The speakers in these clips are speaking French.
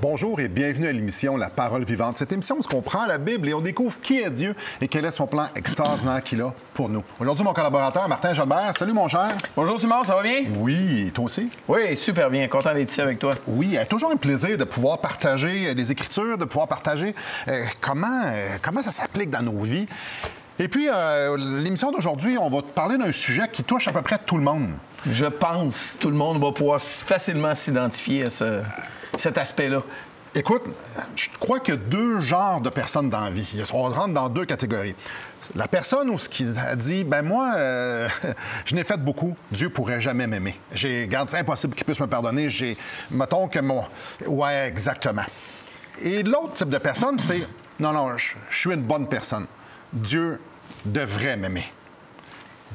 Bonjour et bienvenue à l'émission La Parole vivante. Cette émission où on prend la Bible et on découvre qui est Dieu et quel est son plan extraordinaire qu'il a pour nous. Aujourd'hui, mon collaborateur Martin Jalbert. Salut mon cher. Bonjour Simon, ça va bien? Oui, et toi aussi? Oui, super bien. Content d'être ici avec toi. Oui, toujours un plaisir de pouvoir partager les Écritures, de pouvoir partager comment ça s'applique dans nos vies. Et puis, l'émission d'aujourd'hui, on va te parler d'un sujet qui touche à peu près tout le monde. Je pense que tout le monde va pouvoir facilement s'identifier à cet aspect-là. Écoute, je crois qu'il y a deux genres de personnes dans la vie. On rentre dans deux catégories. La personne où ce qui a dit, ben moi, je n'ai fait beaucoup, Dieu pourrait jamais m'aimer. Garde, c'est impossible qu'il puisse me pardonner. Mettons que ouais, exactement. Et l'autre type de personne, c'est, non, je suis une bonne personne. Dieu devrait m'aimer.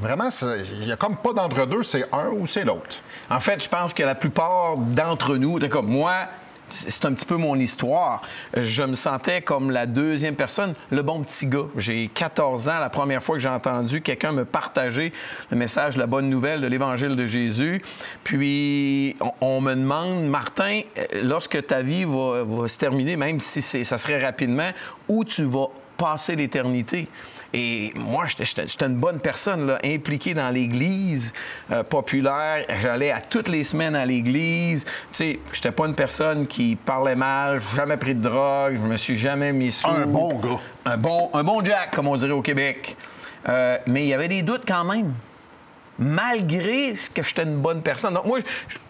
Vraiment, il n'y a comme pas d'entre-deux, c'est un ou c'est l'autre. En fait, je pense que la plupart d'entre nous, comme moi, c'est un petit peu mon histoire. Je me sentais comme la deuxième personne, le bon petit gars. J'ai 14 ans, la première fois que j'ai entendu quelqu'un me partager le message, la bonne nouvelle de l'Évangile de Jésus. Puis, on me demande, Martin, lorsque ta vie va se terminer, même si ça serait rapidement, où tu vas passer l'éternité? Et moi, j'étais une bonne personne, là, impliquée dans l'Église populaire. J'allais à toutes les semaines à l'Église. Tu sais, j'étais pas une personne qui parlait mal, jamais pris de drogue, je me suis jamais mis sous. Un bon gars. Un bon Jack, comme on dirait au Québec. Mais il y avait des doutes quand même, malgré que j'étais une bonne personne. Donc moi,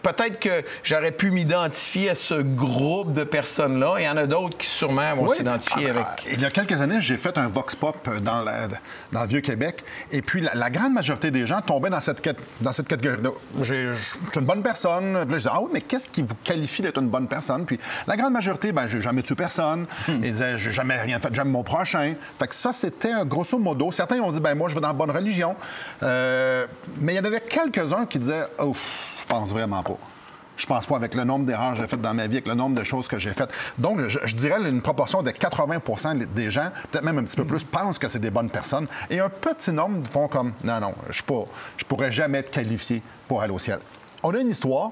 peut-être que j'aurais pu m'identifier à ce groupe de personnes-là. Il y en a d'autres qui sûrement vont s'identifier avec. Il y a quelques années, j'ai fait un vox pop dans le Vieux-Québec. Et puis, la grande majorité des gens tombaient dans cette catégorie-là. Je suis une bonne personne. Puis là, je disais, ah oui, mais qu'est-ce qui vous qualifie d'être une bonne personne? Puis la grande majorité, j'ai jamais tué personne. Ils disaient, j'ai jamais rien fait, j'aime mon prochain. Fait que ça, c'était un grosso modo. Certains ont dit, moi, je vais dans la bonne religion. Mais il y en avait quelques-uns qui disaient, oh, je pense vraiment pas. Je pense pas avec le nombre d'erreurs que j'ai faites dans ma vie, avec le nombre de choses que j'ai faites. Donc, je dirais une proportion de 80 des gens, peut-être même un petit peu plus, pensent que c'est des bonnes personnes. Et un petit nombre font comme, non, je pourrais jamais être qualifié pour aller au ciel. On a une histoire.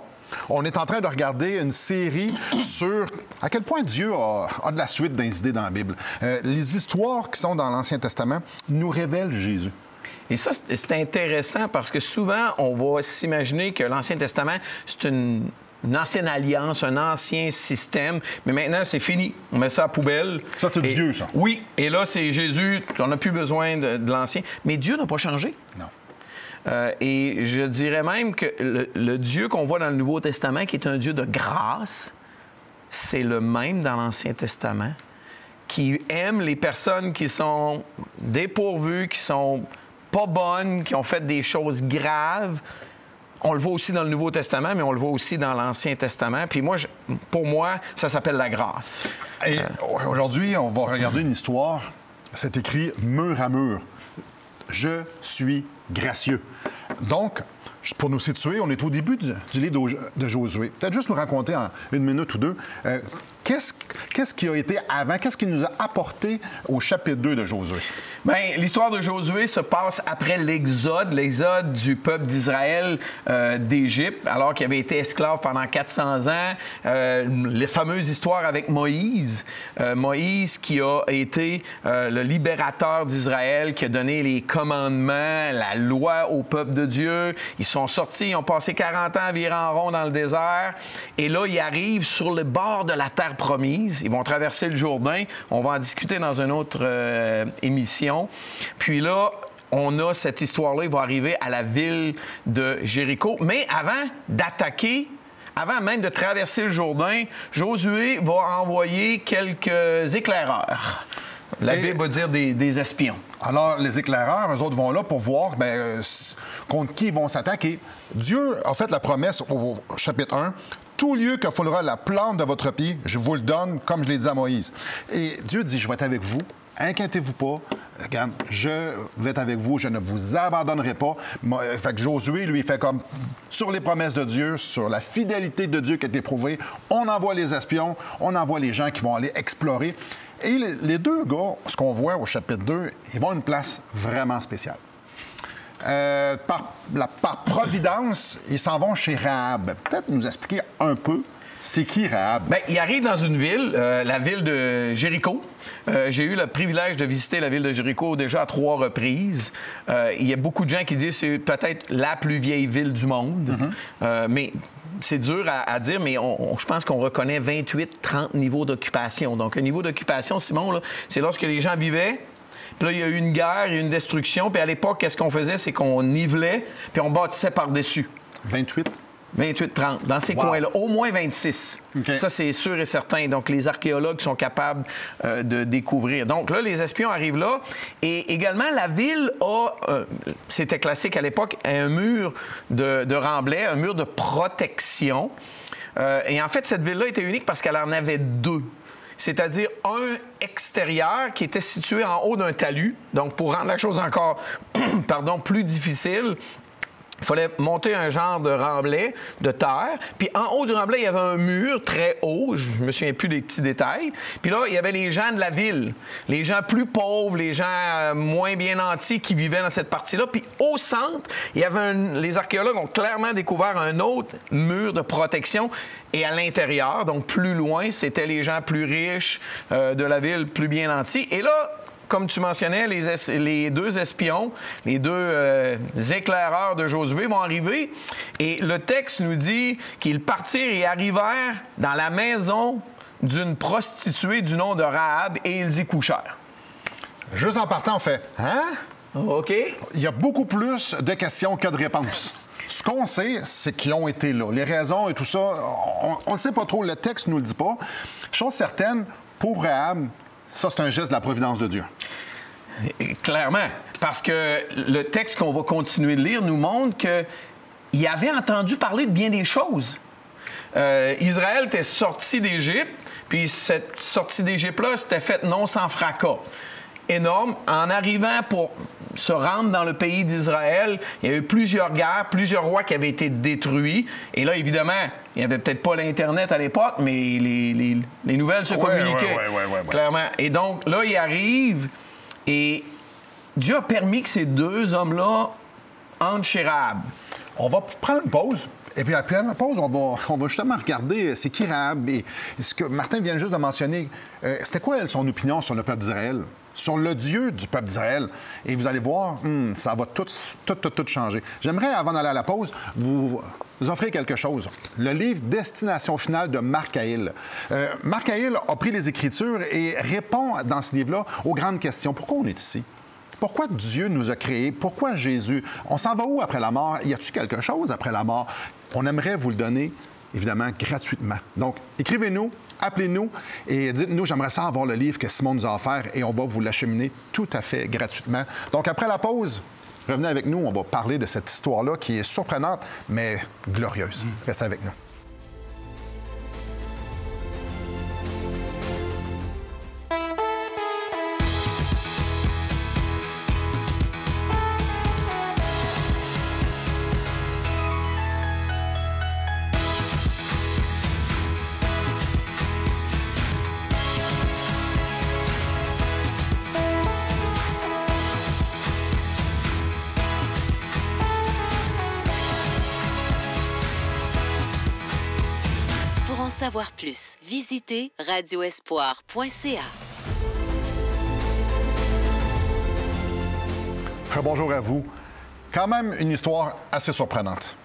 On est en train de regarder une série sur à quel point Dieu a de la suite dans les idées dans la Bible. Les histoires qui sont dans l'Ancien Testament nous révèlent Jésus. Et ça, c'est intéressant parce que souvent, on va s'imaginer que l'Ancien Testament, c'est une ancienne alliance, un ancien système, mais maintenant, c'est fini. On met ça à la poubelle. Ça, c'est Dieu, ça. Oui, et là, c'est Jésus. On n'a plus besoin de l'Ancien. Mais Dieu n'a pas changé. Non. Et je dirais même que le Dieu qu'on voit dans le Nouveau Testament, qui est un Dieu de grâce, c'est le même dans l'Ancien Testament, qui aime les personnes qui sont dépourvues, qui sont pas bonnes, qui ont fait des choses graves. On le voit aussi dans le Nouveau Testament, mais on le voit aussi dans l'Ancien Testament. Puis moi, pour moi, ça s'appelle la grâce. Et aujourd'hui, on va regarder une histoire. C'est écrit mur à mur. Je suis gracieux. Donc, pour nous situer, on est au début du livre de Josué. Peut-être juste nous raconter en une minute ou deux qu'est-ce qui a été avant, qu'est-ce qui nous a apporté au chapitre 2 de Josué? Bien, l'histoire de Josué se passe après l'exode du peuple d'Israël d'Égypte, alors qu'il avait été esclave pendant 400 ans. Les fameuses histoires avec Moïse. Moïse qui a été le libérateur d'Israël, qui a donné les commandements, la loi au peuple de Dieu. Ils sont sortis, ils ont passé 40 ans à virer en rond dans le désert. Et là, ils arrivent sur le bord de la terre promise. Ils vont traverser le Jourdain. On va en discuter dans une autre émission. Puis là, on a cette histoire-là. Ils vont arriver à la ville de Jéricho. Mais avant d'attaquer, avant même de traverser le Jourdain, Josué va envoyer quelques éclaireurs. La Bible va dire des espions. Alors, les éclaireurs, eux autres vont là pour voir contre qui ils vont s'attaquer. Dieu a fait la promesse au chapitre 1. Tout lieu que foulera la plante de votre pied, je vous le donne, comme je l'ai dit à Moïse. Et Dieu dit, je vais être avec vous. Inquiétez-vous pas. Regarde, je vais être avec vous, je ne vous abandonnerai pas. Fait que Josué, lui, fait comme sur les promesses de Dieu, sur la fidélité de Dieu qui a été prouvée. On envoie les espions, on envoie les gens qui vont aller explorer. Et les deux gars, ce qu'on voit au chapitre 2, ils vont à une place vraiment spéciale. Par providence, ils s'en vont chez Rahab. Peut-être nous expliquer un peu C'est qui, Rahab? Bien, il arrive dans une ville, la ville de Jéricho. J'ai eu le privilège de visiter la ville de Jéricho déjà à 3 reprises. Il y a beaucoup de gens qui disent que c'est peut-être la plus vieille ville du monde. Mais c'est dur à dire, mais je pense qu'on reconnaît 28-30 niveaux d'occupation. Donc, un niveau d'occupation, Simon, là, c'est lorsque les gens vivaient. Puis là, il y a eu une guerre, il y a eu une destruction. Puis à l'époque, qu'est-ce qu'on faisait? C'est qu'on nivelait, puis on bâtissait par-dessus. 28? 28-30, dans ces coins-là. Au moins 26. Okay. Ça, c'est sûr et certain. Donc, les archéologues sont capables de découvrir. Donc là, les espions arrivent là. Et également, la ville a, c'était classique à l'époque, un mur de remblai, un mur de protection. Et en fait, cette ville-là était unique parce qu'elle en avait 2. C'est-à-dire un extérieur qui était situé en haut d'un talus. Donc, pour rendre la chose encore plus difficile, il fallait monter un genre de remblai de terre. Puis en haut du remblai, il y avait un mur très haut. Je me souviens plus des petits détails. Puis là, il y avait les gens de la ville, les gens plus pauvres, les gens moins bien nantis qui vivaient dans cette partie-là. Puis au centre, il y avait les archéologues ont clairement découvert un autre mur de protection. Et à l'intérieur, donc plus loin, c'était les gens plus riches de la ville, plus bien nantis. Et là, comme tu mentionnais, les 2 espions, les 2 éclaireurs de Josué vont arriver. Et le texte nous dit qu'ils partirent et arrivèrent dans la maison d'une prostituée du nom de Rahab et ils y couchèrent. Juste en partant, on fait « Hein? » OK. Il y a beaucoup plus de questions que de réponses. Ce qu'on sait, c'est qu'ils ont été là. Les raisons et tout ça, on ne sait pas trop. Le texte ne nous le dit pas. Chose certaine, pour Rahab, ça, c'est un geste de la providence de Dieu. Clairement, parce que le texte qu'on va continuer de lire nous montre qu'il avait entendu parler de bien des choses. Israël était sorti d'Égypte, puis cette sortie d'Égypte-là s'était faite non sans fracas. Énorme. En arrivant pour se rendre dans le pays d'Israël, il y a eu plusieurs guerres, plusieurs rois qui avaient été détruits. Et là, évidemment, il n'y avait peut-être pas l'Internet à l'époque, mais les nouvelles se communiquaient. Clairement. Et donc, là, il arrive et Dieu a permis que ces 2 hommes-là entrent chez Rahab. On va prendre une pause. Et puis après la pause, on va justement regarder c'est qui Rahab. Et ce que Martin vient juste de mentionner, c'était quoi elle, son opinion sur le peuple d'Israël? Sur le Dieu du peuple d'Israël. Et vous allez voir, ça va tout changer. J'aimerais, avant d'aller à la pause, vous offrir quelque chose. Le livre Destination finale de Marc Haïl. Marc Haïl a pris les Écritures et répond dans ce livre-là aux grandes questions. Pourquoi on est ici? Pourquoi Dieu nous a créés? Pourquoi Jésus? On s'en va où après la mort? Y a-t-il quelque chose après la mort? On aimerait vous le donner, évidemment, gratuitement. Donc, écrivez-nous, appelez-nous et dites-nous, j'aimerais ça avoir le livre que Simon nous a offert et on va vous l'acheminer tout à fait gratuitement. Donc, après la pause, revenez avec nous, on va parler de cette histoire-là qui est surprenante, mais glorieuse. Restez avec nous. Pour en savoir plus, visitez radioespoir.ca. Bonjour à vous. Quand même une histoire assez surprenante.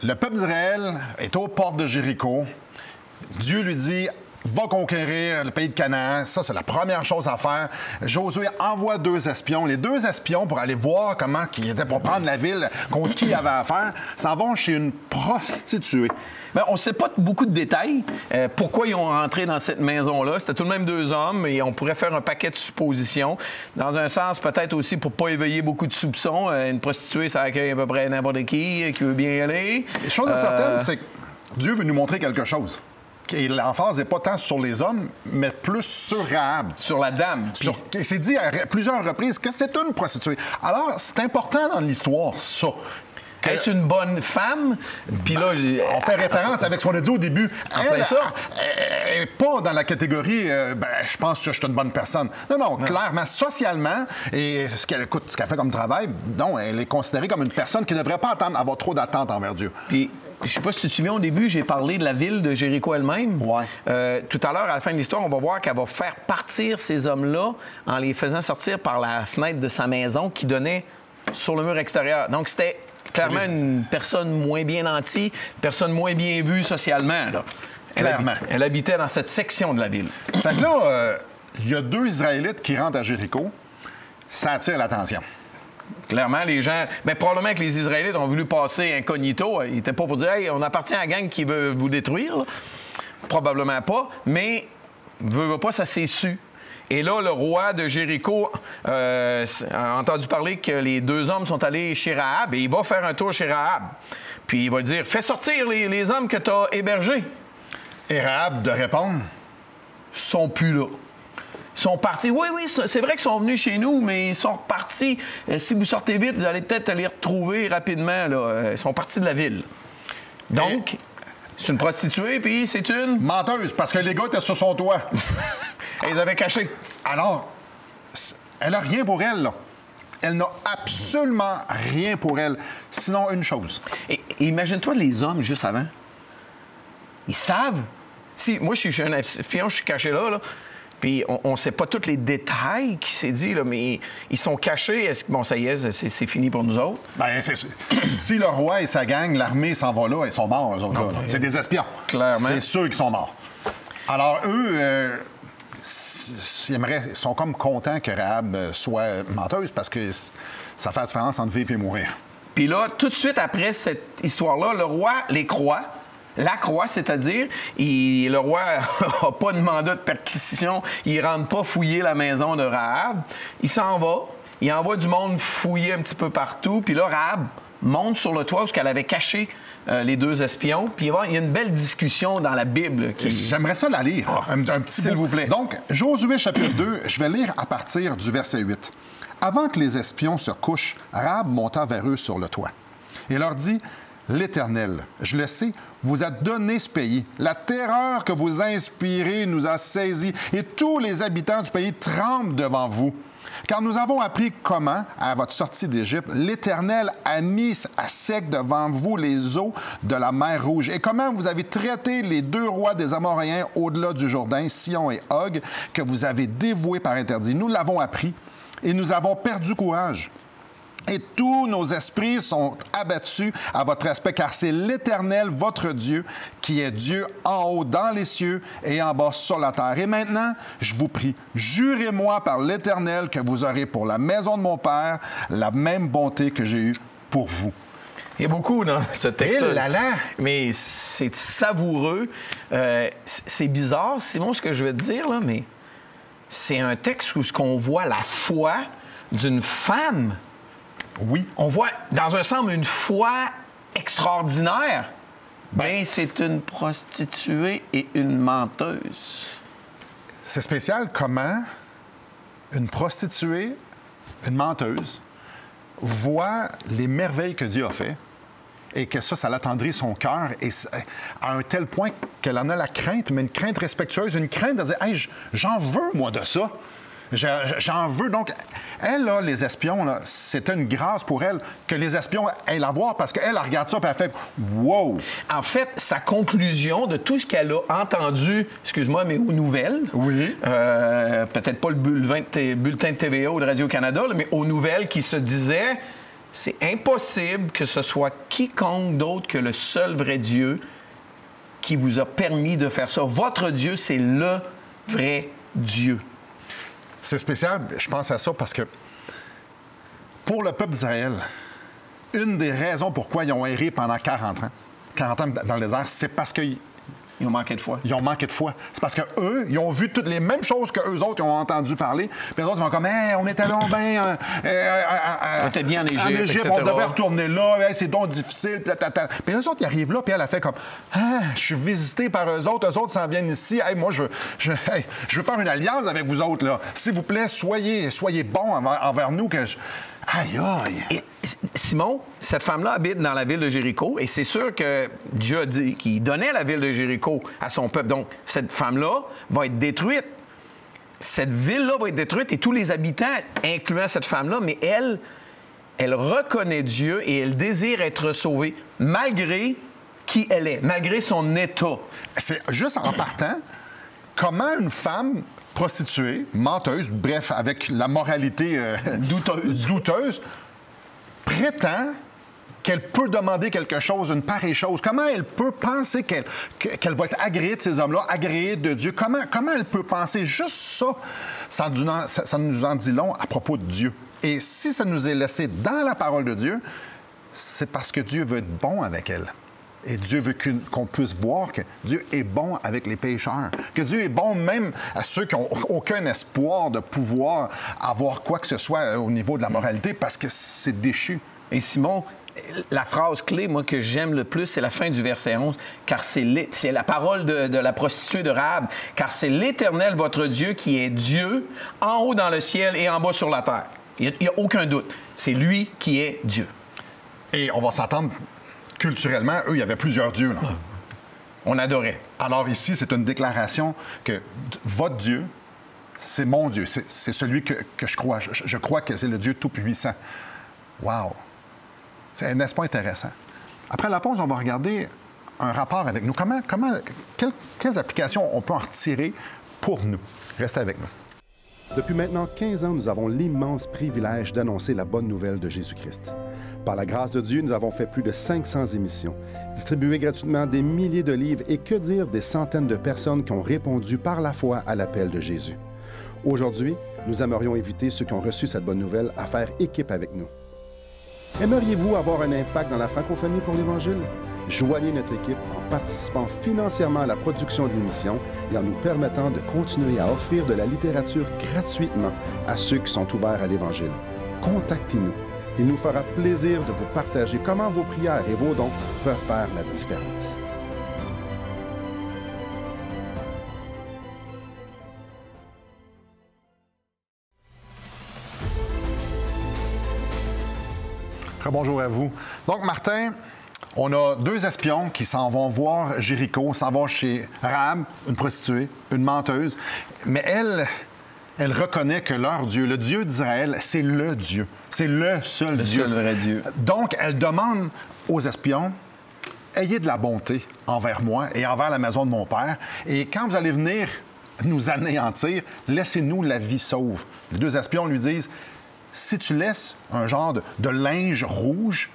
Le peuple d'Israël est aux portes de Jéricho. Dieu lui dit « Va conquérir le pays de Canaan ». Ça, c'est la première chose à faire. Josué envoie 2 espions. Les 2 espions, pour aller voir comment ils étaient pour prendre la ville, contre qui il avait affaire, s'en vont chez une prostituée. Bien, on ne sait pas beaucoup de détails. Pourquoi ils ont rentré dans cette maison-là? C'était tout de même 2 hommes et on pourrait faire un paquet de suppositions. Dans un sens, peut-être aussi pour ne pas éveiller beaucoup de soupçons. Une prostituée, ça accueille à peu près n'importe qui veut bien y aller. La chose certaine, c'est que Dieu veut nous montrer quelque chose. Et l'emphase n'est pas tant sur les hommes, mais plus sur Rahab. Sur la dame. Il s'est dit à plusieurs reprises que c'est une prostituée. Alors, c'est important dans l'histoire, ça. Est-ce une bonne femme? Puis là, on fait référence avec ce qu'on a dit au début. Elle n'est pas dans la catégorie je pense que je suis une bonne personne. Non, clairement, socialement, et ce qu'elle fait comme travail, non, elle est considérée comme une personne qui ne devrait pas avoir trop d'attentes envers Dieu. Puis je ne sais pas si tu te souviens, au début, j'ai parlé de la ville de Jéricho elle-même. Ouais. Tout à l'heure, à la fin de l'histoire, on va voir qu'elle va faire partir ces hommes-là en les faisant sortir par la fenêtre de sa maison qui donnait sur le mur extérieur. Donc, c'était clairement une personne moins bien nantie, une personne moins bien vue socialement. Là. Clairement. Elle habitait dans cette section de la ville. Fait que là, il y a 2 Israélites qui rentrent à Jéricho. Ça attire l'attention. Clairement, les gens... Mais probablement que les Israélites ont voulu passer incognito. Ils n'étaient pas pour dire « Hey, on appartient à la gang qui veut vous détruire. » Probablement pas. Mais, veut pas, ça s'est su. Et là, le roi de Jéricho a entendu parler que les 2 hommes sont allés chez Rahab et il va faire un tour chez Rahab. Puis il va dire « Fais sortir les hommes que tu as hébergés. » Et Rahab de répondre. Ils sont plus là. Ils sont partis. Oui, c'est vrai qu'ils sont venus chez nous, mais ils sont repartis. Si vous sortez vite, vous allez peut-être les retrouver rapidement. Là. Ils sont partis de la ville. Donc, c'est une prostituée, puis c'est une... Menteuse, parce que les gars étaient sur son toit. Ils les avaient cachés. Alors, elle n'a rien pour elle, là. Elle n'a absolument rien pour elle, sinon une chose. Et imagine-toi les hommes juste avant. Ils savent. Si moi, je suis un espion, je suis caché là. Puis on ne sait pas tous les détails qui s'est dit, là, mais ils sont cachés. Est-ce que, bon, ça y est, c'est fini pour nous autres? Bien, c'est sûr. Si le roi et sa gang, l'armée s'en va là, ils sont morts, eux autres. Là. C'est des espions. Clairement. C'est sûr qu'ils sont morts. Alors, eux, ils sont comme contents que Rahab soit menteuse parce que ça fait la différence entre vivre et mourir. Puis là, tout de suite après cette histoire-là, le roi les croit. La croix, c'est-à-dire, le roi n'a pas de mandat de perquisition, il ne rentre pas fouiller la maison de Rahab. Il s'en va, il envoie du monde fouiller un petit peu partout, puis là, Rahab monte sur le toit où elle avait caché les 2 espions, puis il y a une belle discussion dans la Bible. J'aimerais ça la lire, un petit S'il bout. vous plaît. Donc, Josué chapitre 2, je vais lire à partir du verset 8. Avant que les espions se couchent, Rahab monta vers eux sur le toit et leur dit... L'Éternel, je le sais, vous a donné ce pays. La terreur que vous inspirez nous a saisis et tous les habitants du pays tremblent devant vous. Car nous avons appris comment, à votre sortie d'Égypte, l'Éternel a mis à sec devant vous les eaux de la mer Rouge et comment vous avez traité les 2 rois des Amoréens au-delà du Jourdain, Sion et Og, que vous avez dévoués par interdit. Nous l'avons appris et nous avons perdu courage. Et tous nos esprits sont abattus à votre respect, car c'est l'Éternel, votre Dieu, qui est Dieu en haut dans les cieux et en bas sur la terre. Et maintenant, je vous prie, jurez-moi par l'Éternel que vous aurez pour la maison de mon Père la même bonté que j'ai eue pour vous. Il y a beaucoup dans ce texte-là. Eh là là! Mais c'est savoureux. C'est bizarre, Simon, ce que je vais te dire, là, mais c'est un texte où on voit la foi d'une femme. Oui. On voit, dans un sens, une foi extraordinaire. Bien, c'est une prostituée et une menteuse. C'est spécial comment une prostituée, une menteuse, voit les merveilles que Dieu a fait et que ça l'attendrit son cœur et à un tel point qu'elle en a la crainte, mais une crainte respectueuse, une crainte de dire « Hey, j'en veux, moi, de ça. » J'en veux. Donc, elle, là, les espions, là, c'était une grâce pour elle que les espions aient la voir parce qu'elle regarde ça et elle fait « Wow! » En fait, sa conclusion de tout ce qu'elle a entendu, excuse-moi, mais aux nouvelles, oui. Peut-être pas le bulletin de TVA ou de Radio-Canada, là, mais aux nouvelles qui se disaient « C'est impossible que ce soit quiconque d'autre que le seul vrai Dieu qui vous a permis de faire ça. Votre Dieu, c'est le vrai Dieu. » C'est spécial, je pense à ça parce que pour le peuple d'Israël, une des raisons pourquoi ils ont erré pendant 40 ans dans le désert, c'est parce qu'ils Ils ont manqué de foi. Ils ont manqué de foi. C'est parce qu'eux, ils ont vu toutes les mêmes choses qu'eux autres, ils ont entendu parler. Puis les autres, ils vont comme, hey, on était donc bien. On était bien en Égypte, etc. On devait retourner là. Hey, c'est donc difficile. Puis eux autres, ils arrivent là, puis elle a fait comme, ah, je suis visité par eux autres s'en viennent ici. Hey, moi, je veux faire une alliance avec vous autres, là. S'il vous plaît, soyez bons envers nous. Aïe, aïe. Et, Simon, cette femme-là habite dans la ville de Jéricho et c'est sûr que Dieu a dit qu'il donnait la ville de Jéricho à son peuple. Donc, cette femme-là va être détruite. Cette ville-là va être détruite et tous les habitants, incluant cette femme-là, mais elle reconnaît Dieu et elle désire être sauvée malgré qui elle est, malgré son état. C'est juste en partant, comment une femme prostituée, menteuse, bref, avec la moralité douteuse, prétend qu'elle peut demander quelque chose, une pareille chose. Comment elle peut penser qu'elle va être agréée de ces hommes-là, agréée de Dieu? Comment elle peut penser juste ça? Ça nous en dit long à propos de Dieu. Et si ça nous est laissé dans la parole de Dieu, c'est parce que Dieu veut être bon avec elle. Et Dieu veut qu'on puisse voir que Dieu est bon avec les pécheurs, que Dieu est bon même à ceux qui n'ont aucun espoir de pouvoir avoir quoi que ce soit au niveau de la moralité parce que c'est déchu. Et Simon, la phrase clé, moi, que j'aime le plus, c'est la fin du verset 11, car c'est la parole de la prostituée de Rahab, car c'est l'Éternel, votre Dieu, qui est Dieu, en haut dans le ciel et en bas sur la terre. Il n'y a aucun doute. C'est lui qui est Dieu. Et on va s'entendre, culturellement, eux, il y avait plusieurs dieux. Là. On adorait. Alors ici, c'est une déclaration que votre Dieu, c'est mon Dieu. C'est celui que je crois. Je crois que c'est le Dieu Tout-Puissant. Wow! N'est-ce pas intéressant? Après la pause, on va regarder un rapport avec nous. Quelles applications on peut en retirer pour nous? Restez avec nous. Depuis maintenant 15 ans, nous avons l'immense privilège d'annoncer la bonne nouvelle de Jésus-Christ. Par la grâce de Dieu, nous avons fait plus de 500 émissions, distribué gratuitement des milliers de livres et que dire des centaines de personnes qui ont répondu par la foi à l'appel de Jésus. Aujourd'hui, nous aimerions inviter ceux qui ont reçu cette bonne nouvelle à faire équipe avec nous. Aimeriez-vous avoir un impact dans la francophonie pour l'Évangile? Joignez notre équipe en participant financièrement à la production de l'émission et en nous permettant de continuer à offrir de la littérature gratuitement à ceux qui sont ouverts à l'Évangile. Contactez-nous. Il nous fera plaisir de vous partager comment vos prières et vos dons peuvent faire la différence. Bonjour à vous. Donc, Martin, on a deux espions qui s'en vont voir Jéricho, s'en vont chez Rahab, une prostituée, une menteuse. Mais elle reconnaît que leur Dieu, le Dieu d'Israël, c'est le Dieu. C'est le seul Dieu. Le seul vrai Dieu. Donc, elle demande aux espions, ayez de la bonté envers moi et envers la maison de mon père. Et quand vous allez venir nous anéantir, laissez-nous la vie sauve. Les deux espions lui disent, si tu laisses un genre de linge rouge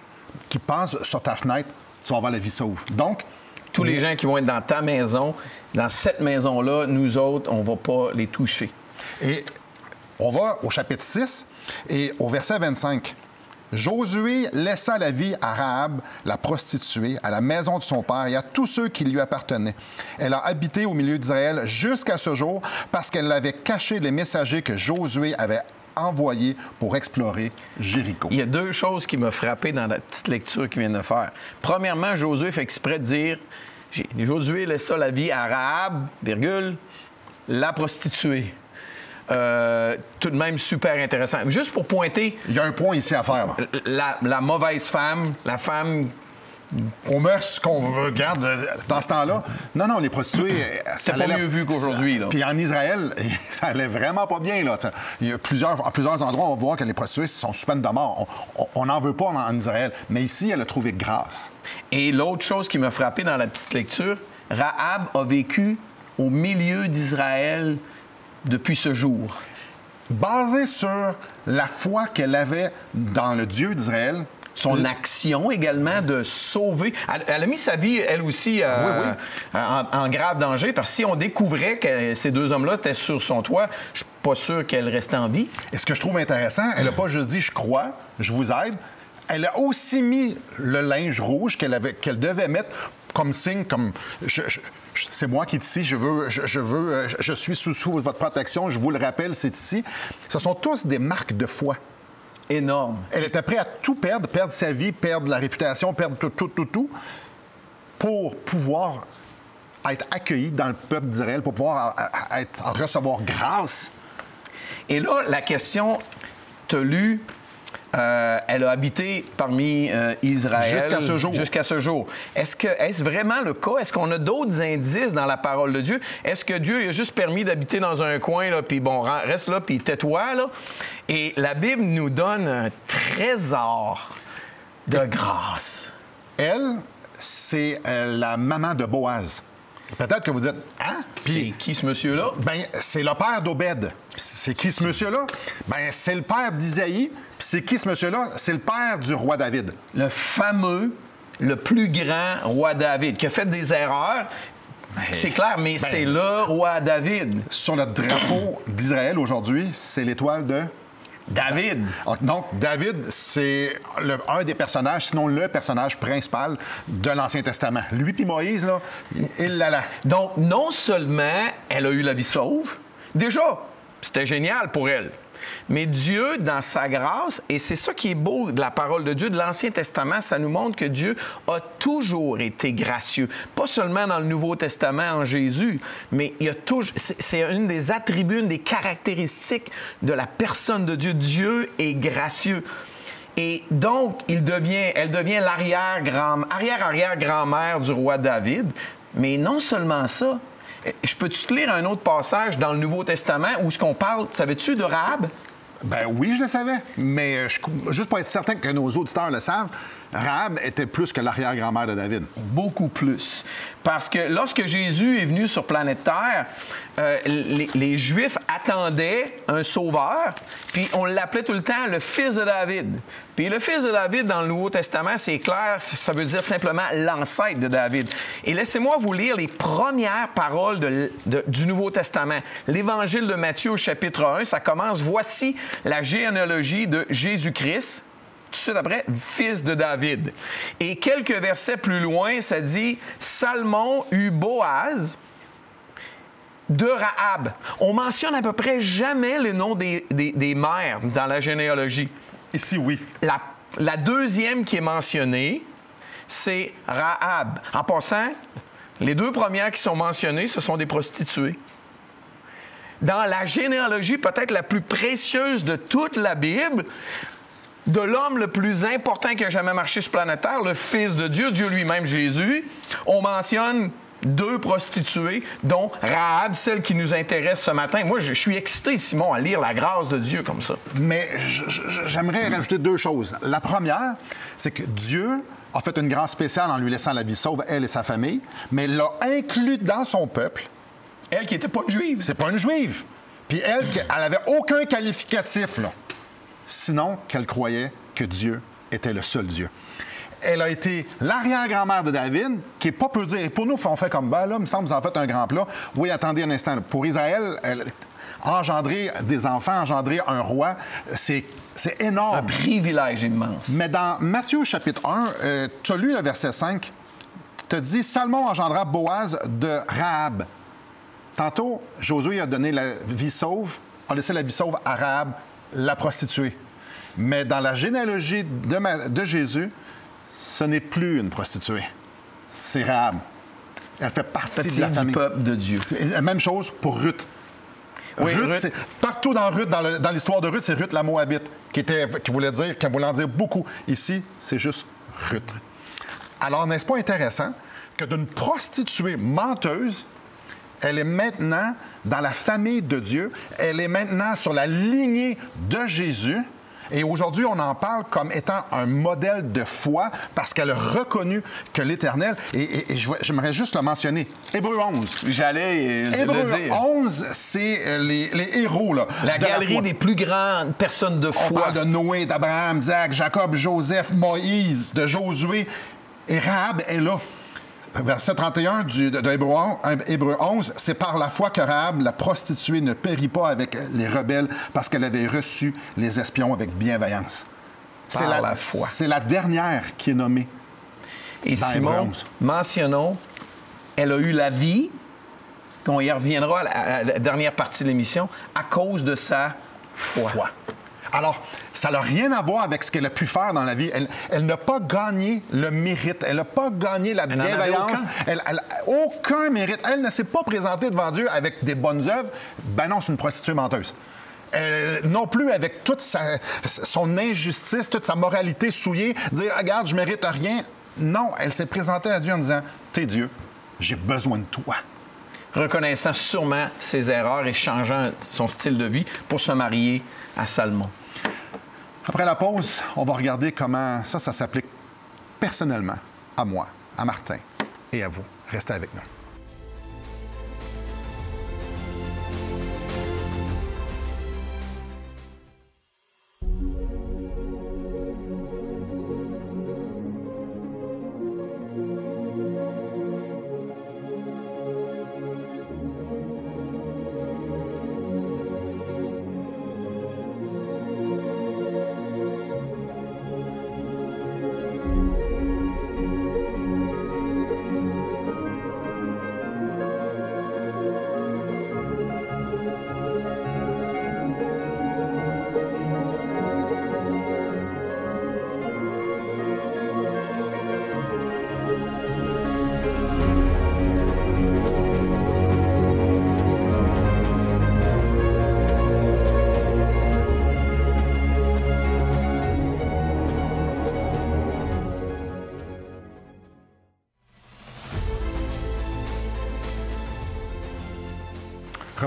qui passe sur ta fenêtre, tu vas avoir la vie sauve. Donc, tous les gens qui vont être dans ta maison, dans cette maison-là, nous autres, on ne va pas les toucher. Et on va au chapitre 6 et au verset 25. Josué laissa la vie à Rahab, la prostituée, à la maison de son père et à tous ceux qui lui appartenaient. Elle a habité au milieu d'Israël jusqu'à ce jour parce qu'elle avait caché les messagers que Josué avait envoyés pour explorer Jéricho. Il y a deux choses qui m'ont frappé dans la petite lecture qu'il vient de faire. Premièrement, Josué fait exprès de dire Josué laissa la vie à Rahab, virgule, la prostituée. Tout de même super intéressant. Juste pour pointer... Il y a un point ici à faire. La mauvaise femme, la femme... Aux mœurs qu'on regarde dans ce temps-là. Non, les prostituées... C'est pas mieux vu qu'aujourd'hui. Là. Puis en Israël, ça allait vraiment pas bien. Là. Il y a à plusieurs endroits, on voit que les prostituées sont sous peine de mort. On n'en veut pas en Israël. Mais ici, elle a trouvé grâce. Et l'autre chose qui m'a frappé dans la petite lecture, Rahab a vécu au milieu d'Israël depuis ce jour. Basé sur la foi qu'elle avait dans le Dieu d'Israël, son action également de sauver. Elle a mis sa vie, elle aussi, en grave danger, parce que si on découvrait que ces deux hommes-là étaient sur son toit, je suis pas sûr qu'elle restait en vie. Et ce que je trouve intéressant, elle n'a pas juste dit « je crois, je vous aide ». Elle a aussi mis le linge rouge qu'elle devait mettre comme signe, comme c'est moi qui est ici, je suis sous votre protection, je vous le rappelle, c'est ici. Ce sont tous des marques de foi. Énorme. Elle était prête à tout perdre sa vie, perdre la réputation, perdre tout, pour pouvoir être accueillie dans le peuple d'Israël, pour pouvoir recevoir grâce. Et là, la question, tu as lu, elle a habité parmi Israël. Jusqu'à ce jour. Est-ce vraiment le cas? Est-ce qu'on a d'autres indices dans la parole de Dieu? Est-ce que Dieu a juste permis d'habiter dans un coin, là, puis bon, reste là, puis tais-toi, là? Et la Bible nous donne un trésor de grâce. Elle, c'est la maman de Boaz. Peut-être que vous dites, hein? Puis, c'est qui ce monsieur-là? Ben, c'est le père d'Obed. C'est qui ce monsieur-là? Ben, c'est le père d'Isaïe. Puis c'est qui ce monsieur-là? C'est le père du roi David. Le fameux, le plus grand roi David, qui a fait des erreurs. C'est clair, mais c'est le roi David. Sur le drapeau d'Israël aujourd'hui, c'est l'étoile de... David. Donc, David, c'est un des personnages, sinon le personnage principal de l'Ancien Testament. Lui puis Moïse, là, il l'a là. Donc, non seulement elle a eu la vie sauve, déjà, c'était génial pour elle. Mais Dieu, dans sa grâce, et c'est ça qui est beau de la parole de Dieu, de l'Ancien Testament, ça nous montre que Dieu a toujours été gracieux. Pas seulement dans le Nouveau Testament en Jésus, mais il y a toujours... C'est une des attributs, une des caractéristiques de la personne de Dieu. Dieu est gracieux. Et donc, elle devient l'arrière-arrière-grand-mère du roi David. Mais non seulement ça, je peux-tu te lire un autre passage dans le Nouveau Testament où ce qu'on parle, savais-tu, de Rahab? Ben oui, je le savais. Mais juste pour être certain que nos auditeurs le savent, Rahab était plus que l'arrière-grand-mère de David. Beaucoup plus. Parce que lorsque Jésus est venu sur planète Terre, les Juifs attendaient un sauveur, puis on l'appelait tout le temps le fils de David. Puis le fils de David, dans le Nouveau Testament, c'est clair, ça veut dire simplement l'ancêtre de David. Et laissez-moi vous lire les premières paroles du Nouveau Testament. L'Évangile de Matthieu au chapitre 1, ça commence « Voici la généalogie de Jésus-Christ ». Tout de suite après, fils de David. Et quelques versets plus loin, ça dit « Salmon eut Boaz de Rahab ». On mentionne à peu près jamais le nom des mères dans la généalogie. Ici, oui. La deuxième qui est mentionnée, c'est Rahab. En passant, les deux premières qui sont mentionnées, ce sont des prostituées. Dans la généalogie peut-être la plus précieuse de toute la Bible, de l'homme le plus important qui a jamais marché sur planète Terre, le Fils de Dieu, Dieu lui-même, Jésus, on mentionne deux prostituées, dont Rahab, celle qui nous intéresse ce matin. Moi, je suis excité, Simon, à lire la grâce de Dieu comme ça. Mais j'aimerais rajouter deux choses. La première, c'est que Dieu a fait une grâce spéciale en lui laissant la vie sauve, elle et sa famille, mais l'a inclus dans son peuple. Elle qui n'était pas une juive. C'est pas une juive. Puis elle avait aucun qualificatif, là. Sinon qu'elle croyait que Dieu était le seul Dieu. Elle a été l'arrière-grand-mère de David, qui est pas peu dire. Pour nous, on fait comme, ben là, il me semble que vous en faites un grand plat. Oui, attendez un instant. Pour Israël, engendrer des enfants, engendrer un roi, c'est énorme. Un privilège immense. Mais dans Matthieu chapitre 1, tu as lu le verset 5, tu as dit « Salmon engendra Boaz de Rahab ». Tantôt, Josué a donné la vie sauve, a laissé la vie sauve à Rahab, la prostituée. Mais dans la généalogie de Jésus, ce n'est plus une prostituée. C'est Rahab. Elle fait partie de la famille. Du peuple de Dieu. Et la même chose pour Ruth. Oui, Ruth. Partout dans Ruth, dans l'histoire de Ruth, c'est Ruth la Moabite, qui voulait en dire beaucoup. Ici, c'est juste Ruth. Alors, n'est-ce pas intéressant que d'une prostituée menteuse, elle est maintenant dans la famille de Dieu. Elle est maintenant sur la lignée de Jésus. Et aujourd'hui, on en parle comme étant un modèle de foi parce qu'elle a reconnu que l'Éternel... Et j'aimerais juste le mentionner. Hébreux 11. J'allais le dire. Hébreux 11, c'est les héros, là. La galerie des plus grandes personnes de foi. On parle de Noé, d'Abraham, d'Isaac, Jacob, Joseph, Moïse, de Josué. Et Rahab est là. Verset 31 de Hébreux 11, c'est par la foi que Rahab, la prostituée, ne périt pas avec les rebelles parce qu'elle avait reçu les espions avec bienveillance. Par la foi. C'est la dernière qui est nommée. Et dans Simon, Hébreux 11. mentionnons, elle a eu la vie, puis on y reviendra à la dernière partie de l'émission, à cause de sa foi. Alors, ça n'a rien à voir avec ce qu'elle a pu faire dans la vie. Elle n'a pas gagné le mérite. Elle n'a pas gagné la bienveillance. Elle aucun mérite. Elle ne s'est pas présentée devant Dieu avec des bonnes œuvres. Ben non, c'est une prostituée menteuse. Non plus avec toute son injustice, toute sa moralité souillée, dire « Regarde, je mérite rien ». Non, elle s'est présentée à Dieu en disant « T'es Dieu, j'ai besoin de toi ». Reconnaissant sûrement ses erreurs et changeant son style de vie pour se marier à Salmon. Après la pause, on va regarder comment ça s'applique personnellement à moi à Martin et à vous. Restez avec nous.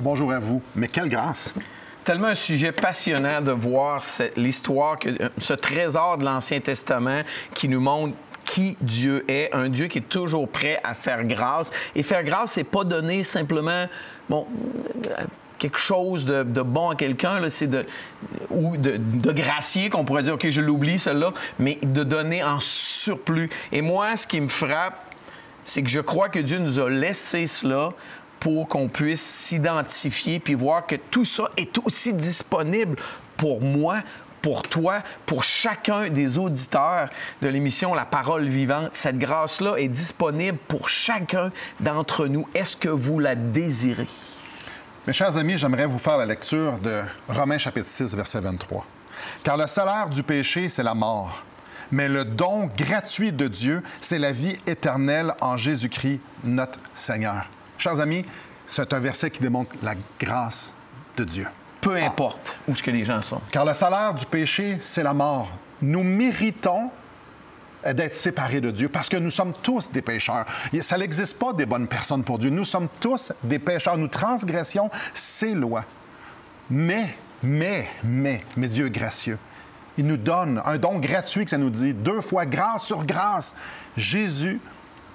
Bonjour à vous. Mais quelle grâce! Tellement un sujet passionnant de voir l'histoire, ce trésor de l'Ancien Testament qui nous montre qui Dieu est, un Dieu qui est toujours prêt à faire grâce. Et faire grâce, c'est pas donner simplement, quelque chose de bon à quelqu'un, c'est de gracier, qu'on pourrait dire, OK, je l'oublie, celle-là, mais de donner en surplus. Et moi, ce qui me frappe, c'est que je crois que Dieu nous a laissé cela pour qu'on puisse s'identifier puis voir que tout ça est aussi disponible pour moi, pour toi, pour chacun des auditeurs de l'émission La Parole Vivante. Cette grâce-là est disponible pour chacun d'entre nous. Est-ce que vous la désirez? Mes chers amis, j'aimerais vous faire la lecture de Romains chapitre 6, verset 23. « Car le salaire du péché, c'est la mort. Mais le don gratuit de Dieu, c'est la vie éternelle en Jésus-Christ, notre Seigneur. » Chers amis, c'est un verset qui démontre la grâce de Dieu. Peu importe où ce que les gens sont. Car le salaire du péché, c'est la mort. Nous méritons d'être séparés de Dieu parce que nous sommes tous des pécheurs. Ça n'existe pas des bonnes personnes pour Dieu. Nous sommes tous des pécheurs. Nous transgressions ses lois. Mais Dieu est gracieux. Il nous donne un don gratuit, que ça nous dit 2 fois grâce sur grâce. Jésus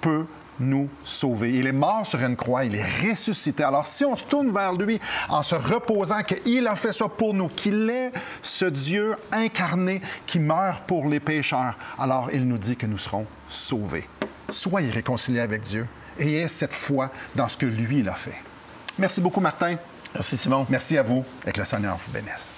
peut nous sauver. Il est mort sur une croix, il est ressuscité. Alors, si on se tourne vers lui en se reposant qu'il a fait ça pour nous, qu'il est ce Dieu incarné qui meurt pour les pécheurs, alors il nous dit que nous serons sauvés. Soyez réconciliés avec Dieu et ayez cette foi dans ce que lui, il a fait. Merci beaucoup, Martin. Merci, Simon. Merci à vous et que le Seigneur vous bénisse.